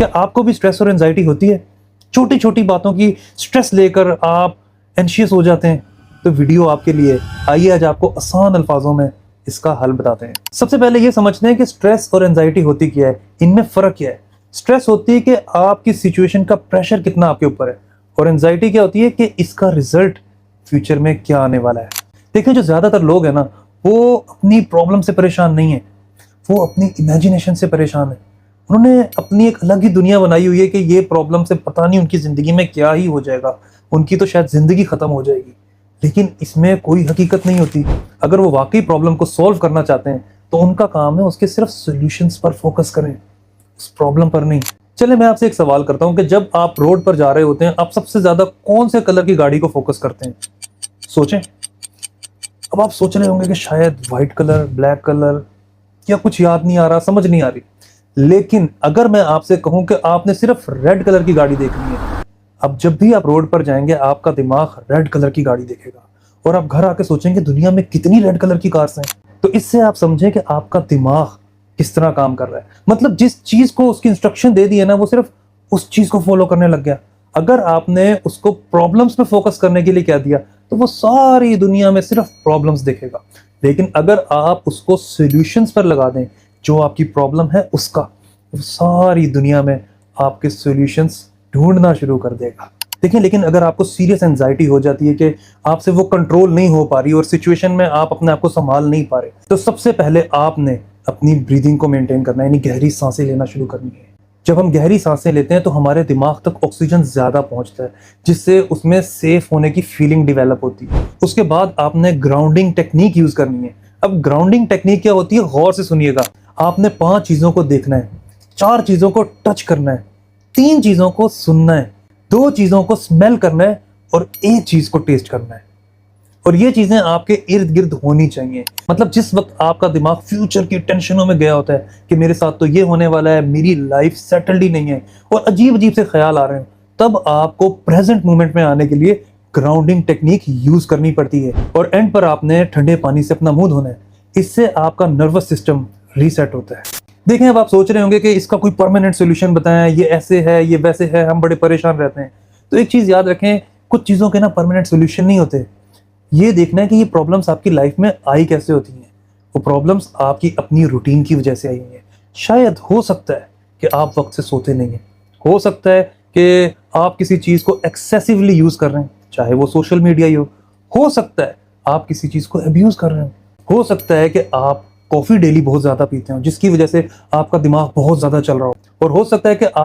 क्या आपको भी स्ट्रेस और एंजाइटी होती है? छोटी छोटी बातों की स्ट्रेस लेकर आप एंशियस हो जाते हैं? तो वीडियो आपके लिए। आइए आज आपको आसान अल्फाजों में इसका हल बताते हैं। सबसे पहले ये समझते हैं कि स्ट्रेस और एंजाइटी होती क्या है, इनमें फ़र्क क्या है। स्ट्रेस होती है कि आपकी सिचुएशन का प्रेशर कितना आपके ऊपर है, और एंजाइटी क्या होती है कि इसका रिजल्ट फ्यूचर में क्या आने वाला है। देखें, जो ज़्यादातर लोग हैं ना, वो अपनी प्रॉब्लम से परेशान नहीं है, वो अपनी इमेजिनेशन से परेशान है। उन्होंने अपनी एक अलग ही दुनिया बनाई हुई है कि ये प्रॉब्लम से पता नहीं उनकी ज़िंदगी में क्या ही हो जाएगा, उनकी तो शायद ज़िंदगी ख़त्म हो जाएगी। लेकिन इसमें कोई हकीकत नहीं होती। अगर वो वाकई प्रॉब्लम को सॉल्व करना चाहते हैं तो उनका काम है उसके सिर्फ सॉल्यूशंस पर फोकस करें, उस प्रॉब्लम पर नहीं। चले मैं आपसे एक सवाल करता हूँ कि जब आप रोड पर जा रहे होते हैं, आप सबसे ज़्यादा कौन से कलर की गाड़ी को फोकस करते हैं? सोचें। अब आप सोच रहे होंगे कि शायद वाइट कलर, ब्लैक कलर, या कुछ याद नहीं आ रहा, समझ नहीं आ रही। लेकिन अगर मैं आपसे कहूं कि आपने सिर्फ रेड कलर की गाड़ी देखनी है, अब जब भी आप रोड पर जाएंगे आपका दिमाग रेड कलर की गाड़ी देखेगा, और आप घर आके सोचेंगे दुनिया में कितनी रेड कलर की कार्स हैं। तो इससे आप समझें कि आपका दिमाग किस तरह काम कर रहा है। मतलब जिस चीज को उसकी इंस्ट्रक्शन दे दी है ना, वो सिर्फ उस चीज को फॉलो करने लग गया। अगर आपने उसको प्रॉब्लम्स पे फोकस करने के लिए कह दिया तो वो सारी दुनिया में सिर्फ प्रॉब्लम्स देखेगा। लेकिन अगर आप उसको सॉल्यूशंस पर लगा दें, जो आपकी प्रॉब्लम है उसका, वो सारी दुनिया में आपके सॉल्यूशंस ढूंढना शुरू कर देगा। देखिए, लेकिन अगर आपको सीरियस एंजाइटी हो जाती है कि आपसे वो कंट्रोल नहीं हो पा रही और सिचुएशन में आप अपने आप को संभाल नहीं पा रहे, तो सबसे पहले आपने अपनी ब्रीदिंग को मेंटेन करना है, यानी गहरी सांसें लेना शुरू करनी है। जब हम गहरी सांसें लेते हैं तो हमारे दिमाग तक ऑक्सीजन ज़्यादा पहुंचता है, जिससे उसमें सेफ होने की फीलिंग डेवलप होती है। उसके बाद आपने ग्राउंडिंग टेक्निक यूज़ करनी है। अब ग्राउंडिंग टेक्निक क्या होती है, गौर से सुनिएगा। आपने 5 चीज़ों को देखना है, 4 चीज़ों को टच करना है, 3 चीज़ों को सुनना है, 2 चीज़ों को स्मेल करना है और 1 चीज़ को टेस्ट करना है। और ये चीज़ें आपके इर्द गिर्द होनी चाहिए। मतलब जिस वक्त आपका दिमाग फ्यूचर की टेंशनों में गया होता है कि मेरे साथ तो ये होने वाला है, मेरी लाइफ सेटल्ड ही नहीं है, और अजीब अजीब से ख्याल आ रहे हैं, तब आपको प्रेजेंट मोमेंट में आने के लिए ग्राउंडिंग टेक्निक यूज करनी पड़ती है। और एंड पर आपने ठंडे पानी से अपना मुंह धोना है। इससे आपका नर्वस सिस्टम रीसेट होता है। देखें, अब आप सोच रहे होंगे कि इसका कोई परमानेंट सोल्यूशन बताएं, ये ऐसे है, ये वैसे है, हम बड़े परेशान रहते हैं। तो एक चीज़ याद रखें, कुछ चीज़ों के ना परमानेंट सोल्यूशन नहीं होते। ये देखना है कि ये प्रॉब्लम्स आपकी लाइफ में आई कैसे होती हैं। वो प्रॉब्लम्स आपकी अपनी रूटीन की वजह से आई हैं। शायद हो सकता है कि आप वक्त से सोते नहीं हैं, हो सकता है कि आप किसी चीज़ को एक्सेसिवली यूज़ कर रहे हैं, चाहे वो सोशल मीडिया ही हो सकता है आप किसी चीज़ को अब्यूज़ कर रहे हो सकता है कि आप कॉफ़ी डेली बहुत ज़्यादा पीते हो, जिसकी वजह से आपका दिमाग बहुत ज़्यादा चल रहा हो, और हो सकता है कि